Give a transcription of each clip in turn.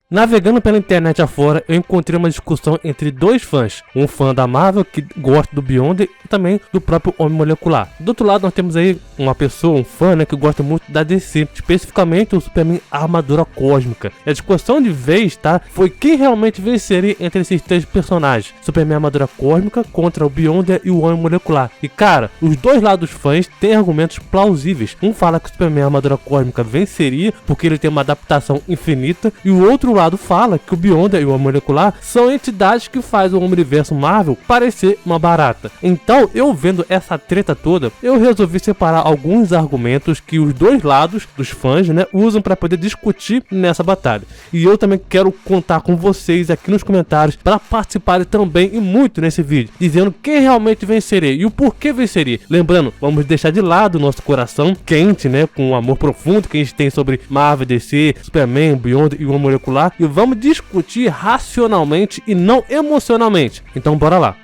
Navegando pela internet afora, eu encontrei uma discussão entre dois fãs. Um fã da Marvel que gosta do Beyonder e também do próprio Homem Molecular. Do outro lado nós temos aí uma pessoa, um fã, né, que gosta muito da DC, especificamente o Superman Armadura Cósmica. E a discussão de vez, tá, foi quem realmente venceria entre esses três personagens. Superman Armadura Cósmica contra o Beyonder e o Homem Molecular. E cara, os dois lados fãs têm argumentos plausíveis. Um fala que o Superman Armadura Cósmica venceria porque ele tem uma adaptação infinita, e o outro lado fala que o Beyonder e o Homem Molecular são entidades que fazem o universo Marvel parecer uma barata. Então, eu vendo essa treta toda, eu resolvi separar alguns argumentos que os dois lados dos fãs, né, usam para poder discutir nessa batalha. E eu também quero contar com vocês aqui nos comentários para participarem também e muito nesse vídeo, dizendo quem realmente venceria e o porquê venceria. Lembrando, vamos deixar de lado o nosso coração quente, né, com o amor profundo que a gente tem sobre Marvel, DC, Superman, Beyonder e o Homem Molecular, e vamos discutir racionalmente e não emocionalmente. Então bora lá.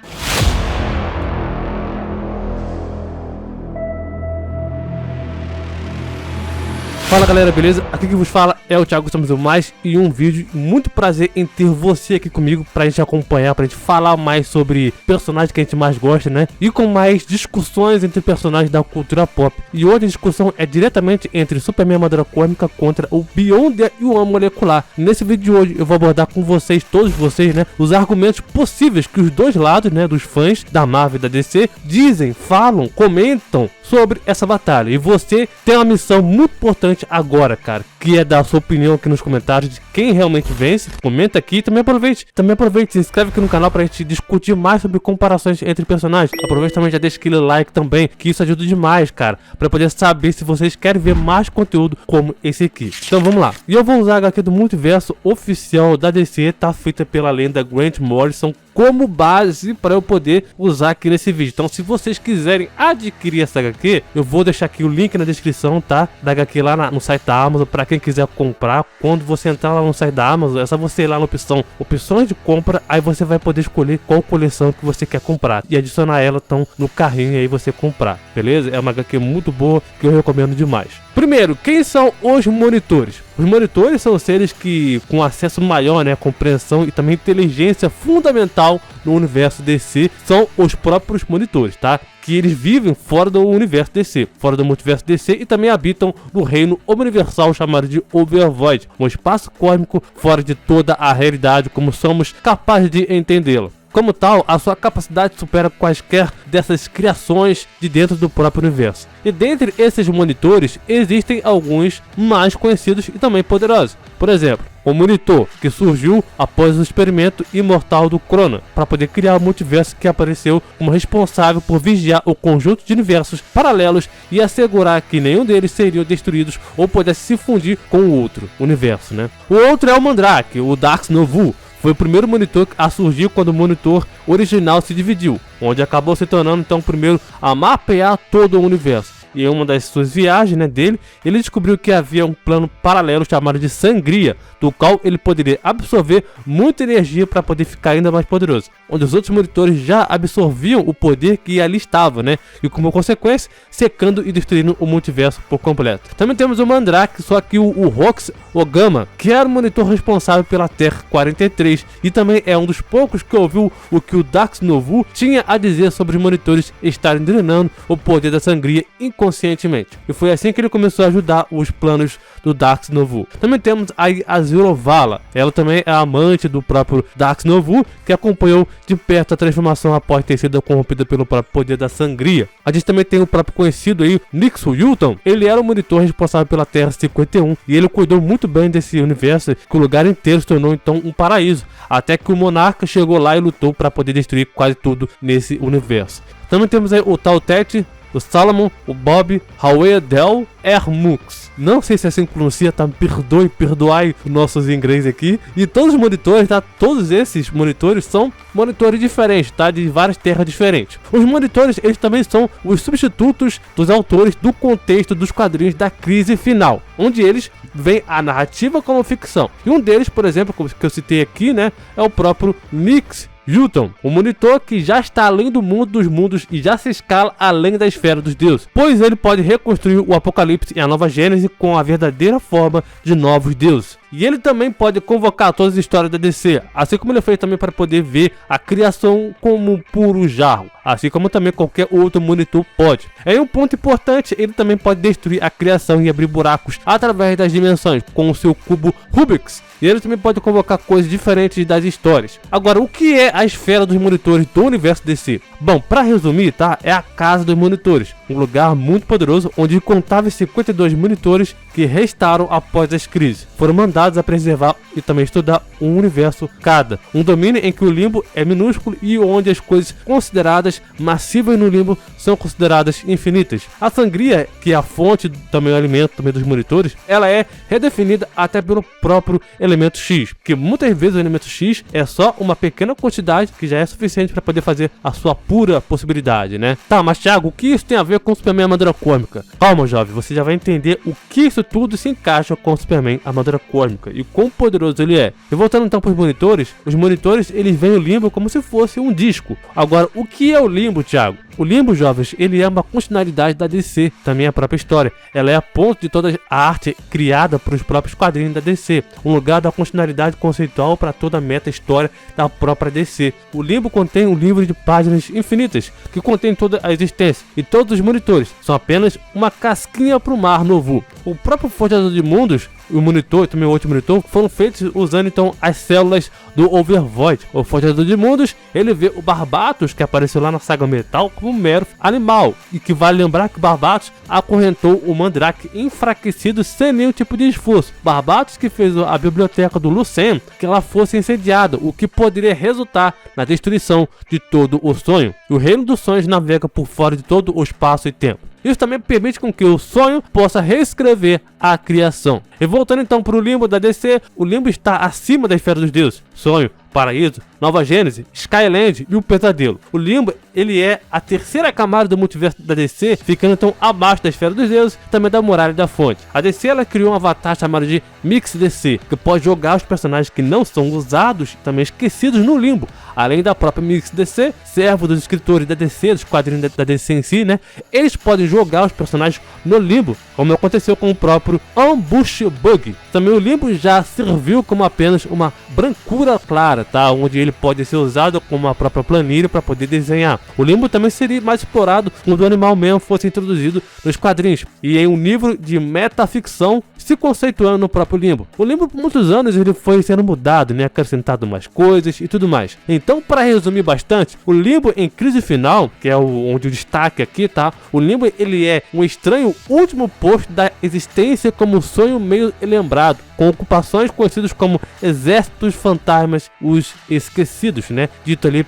Fala galera, beleza? Aqui que vos fala é o Thiago, estamos em mais em um vídeo. Muito prazer em ter você aqui comigo pra gente acompanhar, pra gente falar mais sobre personagens que a gente mais gosta, né? E com mais discussões entre personagens da cultura pop. E hoje a discussão é diretamente entre Superman Armadura Cósmica contra o Beyonder e o Homem Molecular. Nesse vídeo de hoje eu vou abordar com vocês, todos vocês, né, os argumentos possíveis que os dois lados, né, dos fãs da Marvel e da DC dizem, falam, comentam sobre essa batalha. E você tem uma missão muito importante agora, cara, que é dar a sua opinião aqui nos comentários de quem realmente vence. Comenta aqui, também aproveite, se inscreve aqui no canal pra gente discutir mais sobre comparações entre personagens. Aproveite também, já deixa aquele like também, que isso ajuda demais, cara, pra poder saber se vocês querem ver mais conteúdo como esse aqui. Então vamos lá. E eu vou usar a HQ do Multiverso oficial da DC, tá feita pela lenda Grant Morrison, como base para eu poder usar aqui nesse vídeo. Então se vocês quiserem adquirir essa HQ, eu vou deixar aqui o link na descrição, tá, da HQ lá no site da Amazon, para quem quiser comprar. Quando você entrar lá no site da Amazon, é só você ir lá na opção opções de compra, aí você vai poder escolher qual coleção que você quer comprar e adicionar ela então no carrinho e aí você comprar, beleza? É uma HQ muito boa que eu recomendo demais. Primeiro, quem são os monitores? Os monitores são seres que com acesso maior, né, compreensão e também inteligência fundamental no universo DC, são os próprios monitores, tá? Que eles vivem fora do universo DC, fora do multiverso DC, e também habitam no reino universal chamado de Overvoid, um espaço cósmico fora de toda a realidade como somos capazes de entendê-lo. Como tal, a sua capacidade supera quaisquer dessas criações de dentro do próprio universo. E dentre esses monitores, existem alguns mais conhecidos e também poderosos. Por exemplo, o monitor, que surgiu após o experimento imortal do Crona, para poder criar o multiverso, que apareceu como responsável por vigiar o conjunto de universos paralelos e assegurar que nenhum deles seriam destruídos ou pudesse se fundir com o outro universo, né? O outro é o Mandrake, o Dax Novu. Foi o primeiro monitor a surgir quando o monitor original se dividiu, onde acabou se tornando então o primeiro a mapear todo o universo. E em uma das suas viagens, né, dele, ele descobriu que havia um plano paralelo chamado de Sangria, do qual ele poderia absorver muita energia para poder ficar ainda mais poderoso, onde os outros monitores já absorviam o poder que ali estava, né, e como consequência, secando e destruindo o multiverso por completo. Também temos o Mandrake, só que o Rox Ogama, que era o monitor responsável pela Terra 43, e também é um dos poucos que ouviu o que o Dax Novu tinha a dizer sobre os monitores estarem drenando o poder da Sangria inconscientemente. E foi assim que ele começou a ajudar os planos do Dax Novu. Também temos a Zero Vala. Ela também é amante do próprio Dax Novu, que acompanhou de perto a transformação após ter sido corrompida pelo próprio poder da Sangria. A gente também tem o próprio conhecido aí, Nixon Yulton. Ele era o monitor responsável pela Terra 51 e ele cuidou muito bem desse universo, que o lugar inteiro se tornou então um paraíso, até que o Monarca chegou lá e lutou para poder destruir quase tudo nesse universo. Também temos aí o Tautet, o Salomon, o Bob, Hawea Del Ermux. Não sei se assim pronuncia, tá? Perdoai os nossos ingleses aqui. E todos os monitores, tá? Todos esses monitores são monitores diferentes, tá? De várias terras diferentes. Os monitores, eles também são os substitutos dos autores do contexto dos quadrinhos da crise final, onde eles veem a narrativa como ficção. E um deles, por exemplo, que eu citei aqui, né? É o próprio Nix Yulton, um monitor que já está além do mundo dos mundos e já se escala além da esfera dos deuses, pois ele pode reconstruir o Apocalipse e a Nova Gênese com a verdadeira forma de novos deuses. E ele também pode convocar todas as histórias da DC, assim como ele fez também para poder ver a criação como um puro jarro, assim como também qualquer outro monitor pode. Em um ponto importante, ele também pode destruir a criação e abrir buracos através das dimensões, com o seu cubo Rubik's. E ele também pode convocar coisas diferentes das histórias. Agora, o que é a esfera dos monitores do universo DC? Bom, para resumir, tá? É a casa dos monitores, um lugar muito poderoso onde incontáveis 52 monitores que restaram após as crises foram mandados a preservar e também estudar um universo cada. Um domínio em que o limbo é minúsculo e onde as coisas consideradas massivas no limbo são consideradas infinitas. A sangria, que é a fonte também o alimento também dos monitores, ela é redefinida até pelo próprio elemento X, que muitas vezes o elemento X é só uma pequena quantidade que já é suficiente para poder fazer a sua pura possibilidade, né? Tá, mas Thiago, o que isso tem a ver com o Superman Armadura Côsmica? Calma, jovem, você já vai entender o que isso tudo se encaixa com o Superman Armadura Côsmica e quão poderoso ele é. E voltando então para os monitores eles veem o limbo como se fosse um disco. Agora, o que é o limbo, Thiago? O limbo, jovens, ele é uma continuidade da DC, também a própria história. Ela é a ponte de toda a arte criada para os próprios quadrinhos da DC, um lugar da continuidade conceitual para toda a meta-história da própria DC. O limbo contém um livro de páginas infinitas, que contém toda a existência, e todos os monitores são apenas uma casquinha para o mar novo. O próprio Forjador de Mundos, o monitor e também o outro monitor foram feitos usando então as células do Overvoid. O Forjador de Mundos, ele vê o Barbatos, que apareceu lá na saga Metal, como um mero animal, e que vale lembrar que o Barbatos acorrentou o Mandrake enfraquecido sem nenhum tipo de esforço. Barbatos que fez a biblioteca do Lucien que ela fosse incendiada, o que poderia resultar na destruição de todo o sonho. O reino dos sonhos navega por fora de todo o espaço e tempo. Isso também permite com que o sonho possa reescrever a criação. E voltando então para o limbo da DC, o limbo está acima da esfera dos deuses. Sonho, paraíso, Nova Gênese, Skyland e o pesadelo. O limbo, ele é a terceira camada do multiverso da DC, ficando então abaixo da esfera dos deuses e também da muralha da fonte. A DC, ela criou um avatar chamado de Mix DC, que pode jogar os personagens que não são usados e também esquecidos no limbo. Além da própria Mix DC, servo dos escritores da DC, dos quadrinhos da DC em si, né? Eles podem jogar os personagens no limbo, como aconteceu com o próprio Ambush Bug. Também o limbo já serviu como apenas uma brancura clara, tá? Onde ele pode ser usado como uma própria planilha para poder desenhar. O limbo também seria mais explorado quando o animal mesmo fosse introduzido nos quadrinhos e em um livro de metaficção se conceituando no próprio limbo. O limbo por muitos anos ele foi sendo mudado, né? Acrescentado mais coisas e tudo mais. Então, para resumir bastante, o limbo em crise final, que é onde o destaque aqui, tá? O limbo ele é um estranho último posto da existência como sonho meio lembrado, com ocupações conhecidas como exércitos fantasmas, os esquecidos, né? Dito ali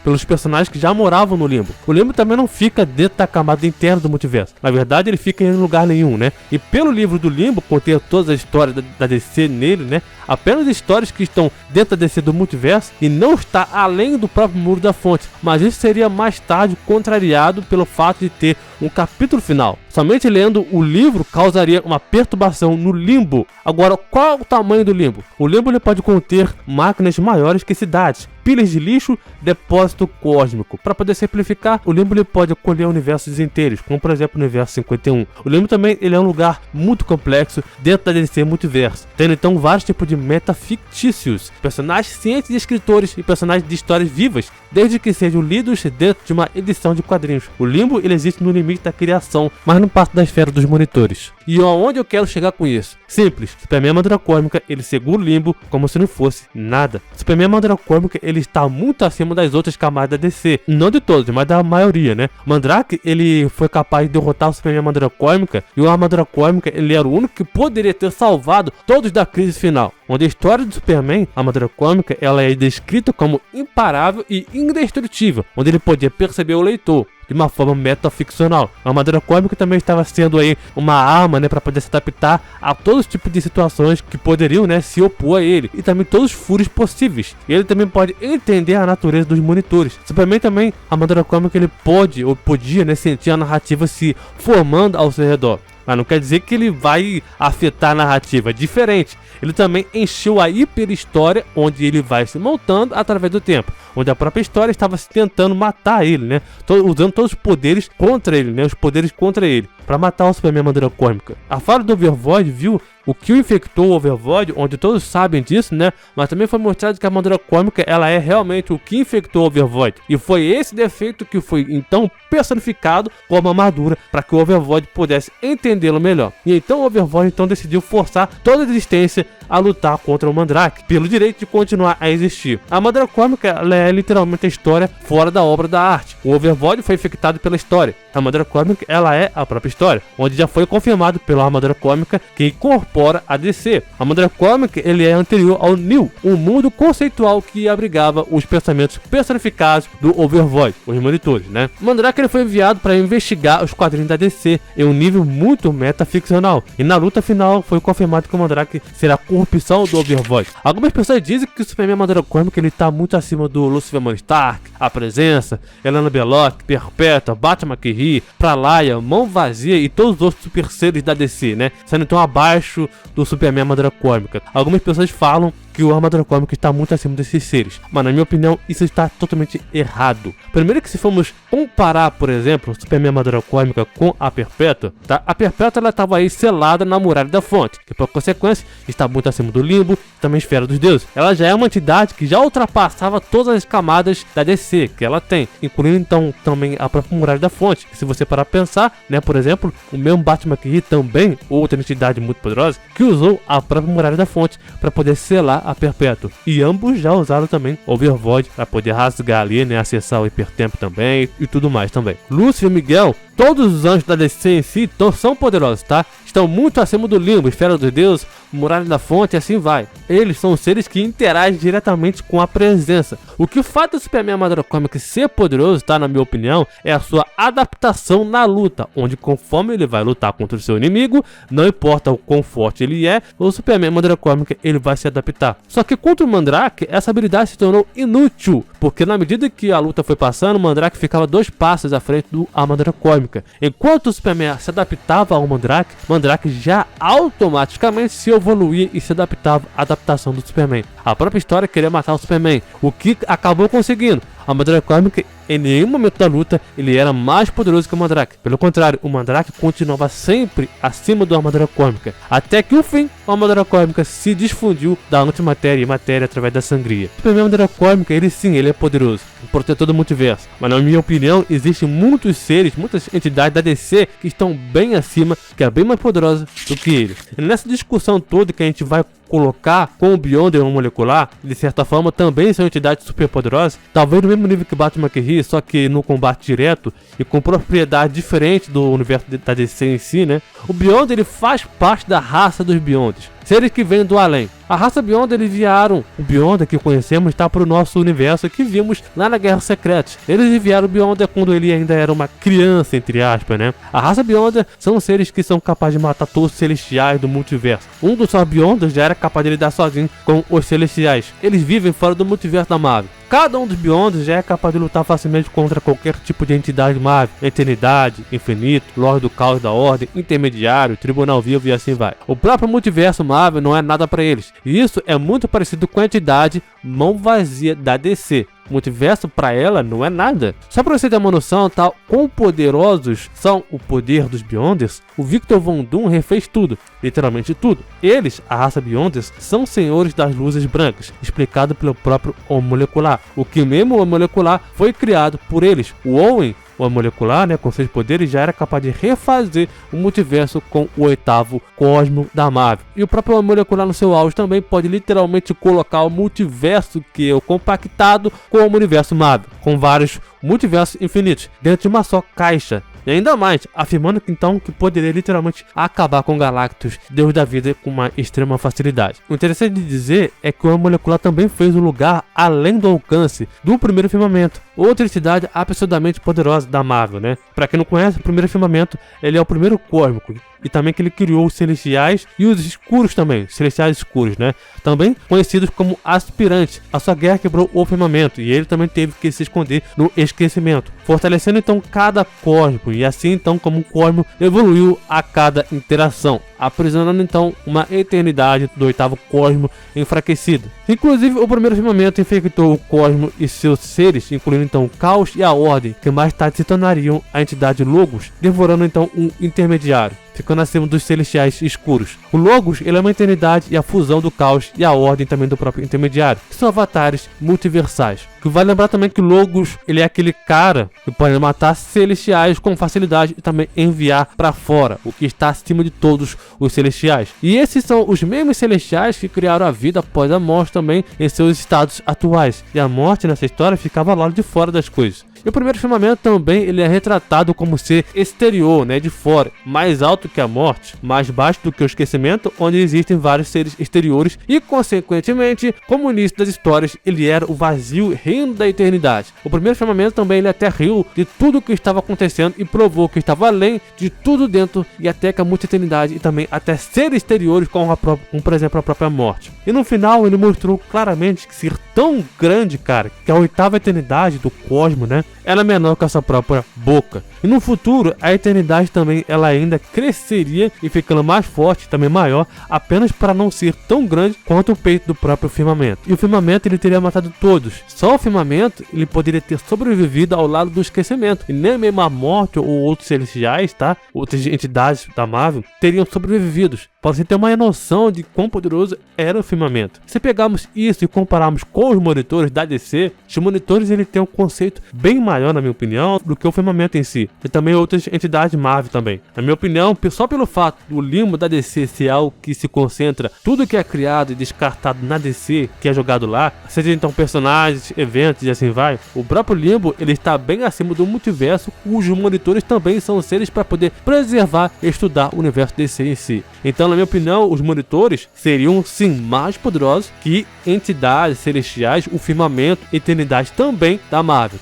pelos personagens que já moravam no limbo. O limbo também não fica dentro da camada interna do multiverso. Na verdade, ele fica em lugar nenhum, né? E pelo livro do limbo, conter todas as histórias da DC nele, né? Apenas histórias que estão dentro da DC do multiverso e não está além do próprio muro da fonte. Mas isso seria mais tarde contrariado pelo fato de ter um capítulo final. Somente lendo o livro causaria uma perturbação no limbo. Agora, qual é o tamanho do limbo? O limbo ele pode conter máquinas maiores que cidades, pilhas de lixo, depósito cósmico. Para poder simplificar, o limbo ele pode acolher universos inteiros, como por exemplo o universo 51. O limbo também ele é um lugar muito complexo dentro da DC Multiverso, tendo então vários tipos de metafictícios, personagens cientes de escritores e personagens de histórias vivas, desde que sejam lidos dentro de uma edição de quadrinhos. O limbo ele existe no limite da criação, mas não passa da esfera dos monitores. E aonde eu quero chegar com isso? Simples, Superman Armadura Côsmica ele segura o limbo como se não fosse nada. Superman Armadura Côsmica ele está muito acima das outras camadas da DC, não de todas, mas da maioria, né? Mandrake ele foi capaz de derrotar o Superman Armadura Côsmica e o Armadura Côsmica ele era o único que poderia ter salvado todos da crise final. Onde a história do Superman, a Armadura Côsmica, ela é descrita como imparável e indestrutível, onde ele podia perceber o leitor de uma forma metaficcional. A Armadura Côsmica também estava sendo aí uma arma, né, para poder se adaptar a todos os tipos de situações que poderiam, né, se opor a ele, e também todos os furos possíveis. Ele também pode entender a natureza dos monitores. Superman também, a Armadura Côsmica, ele pode ou podia, né, sentir a narrativa se formando ao seu redor. Mas não quer dizer que ele vai afetar a narrativa, é diferente. Ele também encheu a hiper-história, onde ele vai se montando através do tempo. Onde a própria história estava se tentando matar ele, né? Usando todos os poderes contra ele, né? Os poderes contra ele, para matar o Superman Armadura Côsmica. A fala do Overvoid viu o que o infectou o Overvoid, onde todos sabem disso, né? Mas também foi mostrado que a armadura cósmica, ela é realmente o que infectou o Overvoid. E foi esse defeito que foi então personificado como armadura para que o Overvoid pudesse entendê-lo melhor. E então o Overvoid então decidiu forçar toda a existência a lutar contra o Mandrake, pelo direito de continuar a existir. A armadura cósmica, ela é literalmente a história fora da obra da arte. O Overvoid foi infectado pela história. A armadura cósmica, ela é a própria história, onde já foi confirmado pela armadura cósmica que incorpora a DC. A armadura cósmica, ele é anterior ao New, um mundo conceitual que abrigava os pensamentos personificados do Overvoid, os monitores, né? O Mandrake, ele foi enviado para investigar os quadrinhos da DC em um nível muito metaficcional, e na luta final foi confirmado que o Mandrake será a corrupção do Overvoid. Algumas pessoas dizem que o Superman armadura cósmica, ele tá muito acima do Lucifer Stark, a Presença, Helena Belloc, Perpétua, Batman McKee, Pralaya, Mão Vazia e todos os outros super seres da DC, né? Sendo então abaixo do Superman armadura cósmica. Algumas pessoas falam que o armadura cósmica está muito acima desses seres, mas na minha opinião isso está totalmente errado. Primeiro que se formos comparar, por exemplo, o Superman armadura cósmica com a Perpétua, tá? A Perpétua, ela estava aí selada na Muralha da Fonte, que por consequência está muito acima do Limbo e também Esfera dos Deuses. Ela já é uma entidade que já ultrapassava todas as camadas da DC que ela tem, incluindo então também a própria Muralha da Fonte, que se você parar a pensar, né, por exemplo, o mesmo Batman McKee também, outra entidade muito poderosa, que usou a própria Muralha da Fonte para poder selar a Perpétua. E ambos já usaram também Overvoid para poder rasgar ali, né, acessar o hipertempo também e tudo mais também. Lúcio e Miguel, todos os anjos da DC em si são poderosos, tá? Estão muito acima do Limbo, Esfera dos Deuses, Muralha da Fonte e assim vai. Eles são seres que interagem diretamente com a Presença. O que o fato do Superman armadura cósmica ser poderoso, tá, na minha opinião, é a sua adaptação na luta, onde conforme ele vai lutar contra o seu inimigo, não importa o quão forte ele é, o Superman armadura cósmica, ele vai se adaptar. Só que contra o Mandrake, essa habilidade se tornou inútil, porque na medida que a luta foi passando, o Mandrake ficava 2 passos à frente do armadura cósmica. Enquanto o Superman se adaptava ao Mandrake, Mandrake já automaticamente se evoluía e se adaptava à adaptação do Superman. A própria história queria matar o Superman, o que acabou conseguindo. A armadura cósmica, em nenhum momento da luta, ele era mais poderoso que o Mandrake. Pelo contrário, o Mandrake continuava sempre acima da armadura cósmica, até que, no fim, a armadura cósmica se desfundiu da antimatéria e matéria através da sangria. O Superman armadura cósmica, ele sim, ele é poderoso, o protetor do multiverso. Mas na minha opinião, existem muitos seres, muitas entidades da DC que estão bem acima, que é bem mais poderosa do que ele. E nessa discussão toda que a gente vai colocar com o Beyonder molecular, de certa forma também são entidades super poderosas, talvez no mesmo nível que Batman McKee, só que no combate direto e com propriedade diferente do universo da DC em si, né? O Beyonder, ele faz parte da raça dos Beyonders, seres que vêm do além. A raça Beyonder, eles enviaram o Beyonder que conhecemos, está para o nosso universo que vimos lá na Guerra Secreta. Eles enviaram o Beyonder quando ele ainda era uma criança, entre aspas, né? A raça Beyonder são seres que são capazes de matar todos os celestiais do multiverso. Um dos seus Beyonders já era capaz de lidar sozinho com os celestiais. Eles vivem fora do multiverso da Marvel. Cada um dos Beyonders já é capaz de lutar facilmente contra qualquer tipo de entidade Marvel. Eternidade, Infinito, Lorde do Caos da Ordem, Intermediário, Tribunal Vivo e assim vai. O próprio multiverso Marvel não é nada para eles. E isso é muito parecido com a entidade Mão Vazia da DC. O multiverso para ela não é nada. Só para você ter uma noção, tá, quão poderosos são o poder dos Beyonders, o Victor Von Doom refez tudo, literalmente tudo. Eles, a raça Beyonders, são senhores das luzes brancas, explicado pelo próprio Homem Molecular. O que mesmo o Homem Molecular foi criado por eles. O Owen, o molecular, né, com seus poderes, já era capaz de refazer o multiverso com o 8º Cosmo da Marvel. E o próprio molecular no seu auge também pode literalmente colocar o multiverso que é o compactado com o universo Marvel, com vários multiversos infinitos dentro de uma só caixa. E ainda mais, afirmando que então que poderia literalmente acabar com Galactus, Deus da vida, com uma extrema facilidade. O interessante de dizer é que o Homem Molecular também fez o lugar além do alcance do Primeiro Firmamento, outra entidade absurdamente poderosa da Marvel, né? Pra quem não conhece, o Primeiro Firmamento, ele é o primeiro cósmico, e também que ele criou os Celestiais e os Escuros também, Celestiais Escuros, né? Também conhecidos como Aspirantes. A sua guerra quebrou o firmamento e ele também teve que se esconder no esquecimento, fortalecendo então cada cosmo, e assim então como o cosmo evoluiu a cada interação, aprisionando então uma eternidade do 8º cosmo enfraquecido. Inclusive o primeiro firmamento infectou o cosmo e seus seres, incluindo então o Caos e a Ordem, que mais tarde se tornariam a entidade Logos, devorando então um intermediário. ficando acima dos celestiais escuros. O Logos, ele é uma eternidade e a fusão do caos e a ordem também do próprio intermediário, que são avatares multiversais. Que vale lembrar também que o Logos, ele é aquele cara que pode matar celestiais com facilidade e também enviar para fora, o que está acima de todos os celestiais. E esses são os mesmos celestiais que criaram a vida após a morte também em seus estados atuais. E a morte nessa história ficava lá de fora das coisas. E o primeiro firmamento também ele é retratado como ser exterior, de fora, mais alto que a morte, mais baixo do que o esquecimento, onde existem vários seres exteriores e, consequentemente, como o início das histórias, ele era o vazio reino da eternidade. O primeiro firmamento também ele até riu de tudo o que estava acontecendo e provou que estava além de tudo dentro e até que a multi-eternidade e também até seres exteriores como por exemplo, a própria morte. E no final ele mostrou claramente que ser tão grande, cara, que a oitava eternidade do cosmos, ela é menor que a sua própria boca. E no futuro, a eternidade também ela ainda cresceria e ficando mais forte, também maior, apenas para não ser tão grande quanto o peito do próprio firmamento. E o firmamento ele teria matado todos. Só o firmamento ele poderia ter sobrevivido ao lado do esquecimento. E nem mesmo a morte ou outros celestiais, outras entidades da Marvel, teriam sobrevivido. Para você ter uma noção de quão poderoso era o firmamento. Se pegarmos isso e compararmos com os monitores da DC, os monitores ele tem um conceito bem maior, na minha opinião, do que o firmamento em si. E também outras entidades Marvel também. Na minha opinião, só pelo fato do limbo da DC ser algo que se concentra tudo que é criado e descartado na DC, que é jogado lá, seja então personagens, eventos e assim vai, o próprio limbo ele está bem acima do multiverso, cujos monitores também são seres para poder preservar e estudar o universo DC em si. Então, na minha opinião, os monitores seriam sim mais poderosos que entidades celestiais, o firmamento e eternidade também da Marvel,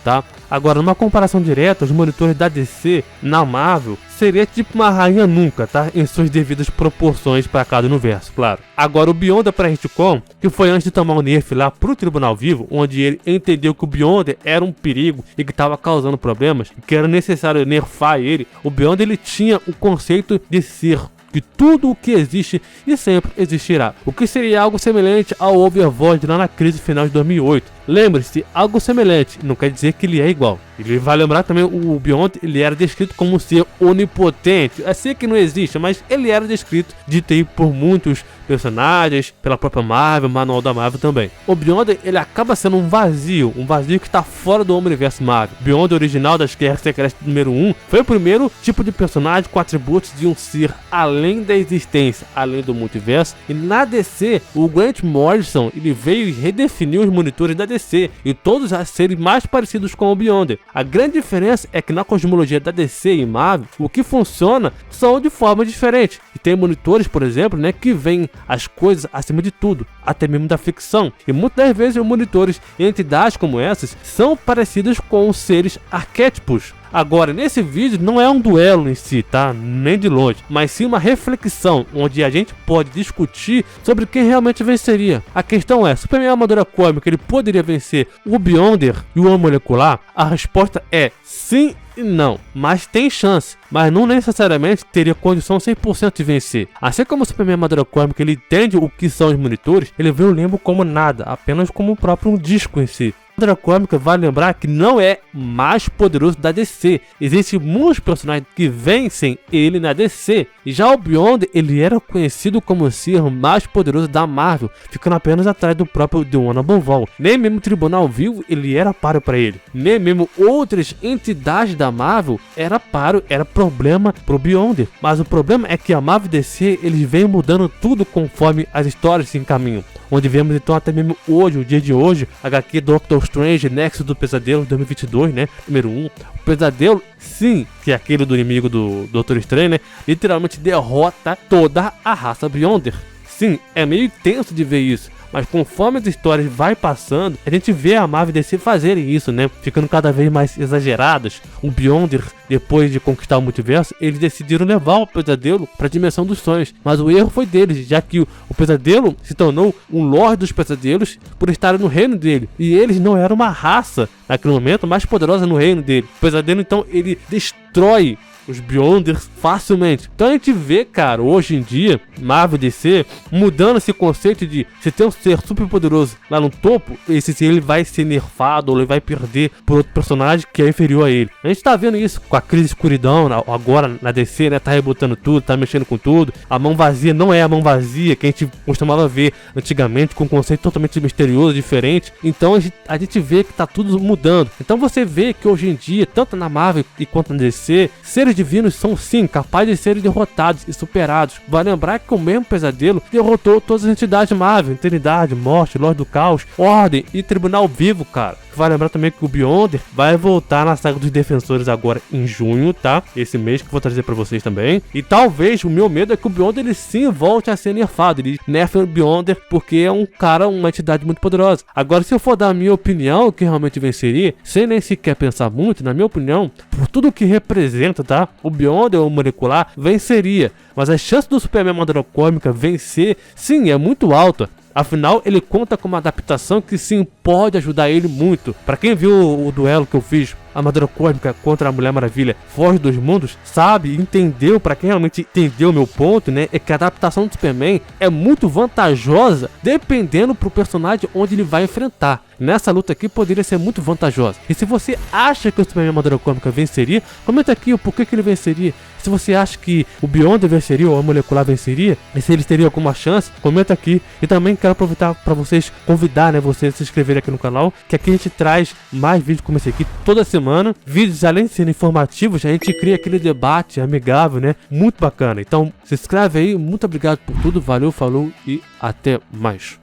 Agora, numa comparação direta, os monitores da DC na Marvel seria tipo uma rainha nunca, em suas devidas proporções para cada universo, claro. Agora, o Beyonder para Retcon, que foi antes de tomar o nerf lá pro Tribunal Vivo, onde ele entendeu que o Beyonder era um perigo e que estava causando problemas, e que era necessário nerfar ele, o Beyonder ele tinha o conceito de ser que tudo o que existe e sempre existirá, o que seria algo semelhante ao Overvoid lá na crise final de 2008. Lembre-se, algo semelhante não quer dizer que ele é igual. Ele vai lembrar também o Beyonder, ele era descrito como um ser onipotente. Eu sei que não existe, mas ele era descrito, dito aí por muitos personagens, pela própria Marvel, manual da Marvel também. O Beyonder, ele acaba sendo um vazio que está fora do universo Marvel. O Beyonder original das Guerras Secretas número 1 foi o primeiro tipo de personagem com atributos de um ser além da existência, além do multiverso. E na DC, o Grant Morrison, ele veio e redefiniu os monitores da DC e todos a serem mais parecidos com o Beyonder. A grande diferença é que na cosmologia da DC e Marvel, o que funciona são de forma diferente. E tem monitores, por exemplo, que veem as coisas acima de tudo, até mesmo da ficção. E muitas das vezes os monitores e entidades como essas são parecidas com os seres arquétipos. Agora, nesse vídeo não é um duelo em si, nem de longe, mas sim uma reflexão, onde a gente pode discutir sobre quem realmente venceria. A questão é, Superman Armadura Cósmica, ele poderia vencer o Beyonder e o Homem Molecular? A resposta é sim e não, mas tem chance, mas não necessariamente teria condição 100% de vencer. Assim como o Superman Armadura Cósmica, ele entende o que são os monitores, ele vê o limbo como nada, apenas como o próprio disco em si. A Armadura Cósmica vale lembrar que não é mais poderoso da DC. Existem muitos personagens que vencem ele na DC. E já o Beyonder, ele era conhecido como o ser mais poderoso da Marvel, ficando apenas atrás do próprio The One Above All. Nem mesmo o Tribunal Vivo ele era páreo para ele. Nem mesmo outras entidades da Marvel era páreo, era problema pro Beyonder. Mas o problema é que a Marvel e DC eles vêm mudando tudo conforme as histórias se encaminham. Onde vemos então até mesmo hoje, o dia de hoje, HQ Doctor Strange, Nexo do Pesadelo 2022, número 1. O Pesadelo, sim, que é aquele do inimigo do Doutor Estranho, literalmente derrota toda a raça Beyonder. Sim, é meio tenso de ver isso. Mas conforme as histórias vai passando, a gente vê a Marvel e DC fazerem isso, ficando cada vez mais exageradas. O Beyonder, depois de conquistar o multiverso, eles decidiram levar o Pesadelo para a dimensão dos sonhos. Mas o erro foi deles, já que o Pesadelo se tornou um Lorde dos Pesadelos por estar no reino dele. E eles não eram uma raça, naquele momento, mais poderosa no reino dele. O Pesadelo, então, ele destrói os Beyonders facilmente. Então a gente vê, cara, hoje em dia, Marvel e DC, mudando esse conceito de se tem um ser super poderoso lá no topo, esse ser ele vai ser nerfado ou ele vai perder por outro personagem que é inferior a ele. A gente tá vendo isso com a Crise Escuridão, agora na DC, né? Tá rebotando tudo, tá mexendo com tudo. A mão vazia não é a mão vazia que a gente costumava ver antigamente, com um conceito totalmente misterioso, diferente. Então a gente vê que tá tudo mudando. Então você vê que hoje em dia, tanto na Marvel e quanto na DC, seres divinos são sim capazes de serem derrotados e superados. Vai lembrar que o mesmo Pesadelo derrotou todas as entidades Marvel: Eternidade, Morte, Lorde do Caos, Ordem e Tribunal Vivo, cara. Vai lembrar também que o Beyonder vai voltar na saga dos Defensores agora em junho, tá? Esse mês que eu vou trazer pra vocês também. E talvez o meu medo é que o Beyonder ele sim volte a ser nerfado. Ele nerfa o Beyonder porque é um cara, uma entidade muito poderosa. Agora, se eu for dar a minha opinião, que realmente venceria, sem nem sequer pensar muito, na minha opinião, por tudo que representa, tá? O Beyonder, o molecular, venceria. Mas a chance do Superman Armadura Cômica vencer, sim, é muito alta. Afinal, ele conta com uma adaptação que sim pode ajudar ele muito. Pra quem viu o duelo que eu fiz, a Armadura Côsmica contra a Mulher Maravilha, Foge dos Mundos, sabe, entendeu, pra quem realmente entendeu o meu ponto, né, é que a adaptação do Superman é muito vantajosa dependendo pro personagem onde ele vai enfrentar. Nessa luta aqui poderia ser muito vantajosa. E se você acha que o Superman Armadura Cômica venceria, comenta aqui o porquê que ele venceria. Se você acha que o Beyonder venceria ou a Molecular venceria, e se eles teriam alguma chance, comenta aqui. E também quero aproveitar para vocês, convidar, né, vocês a se inscreverem aqui no canal, que aqui a gente traz mais vídeos como esse aqui toda semana. Vídeos, além de serem informativos, a gente cria aquele debate amigável, né, muito bacana. Então se inscreve aí, muito obrigado por tudo, valeu, falou e até mais.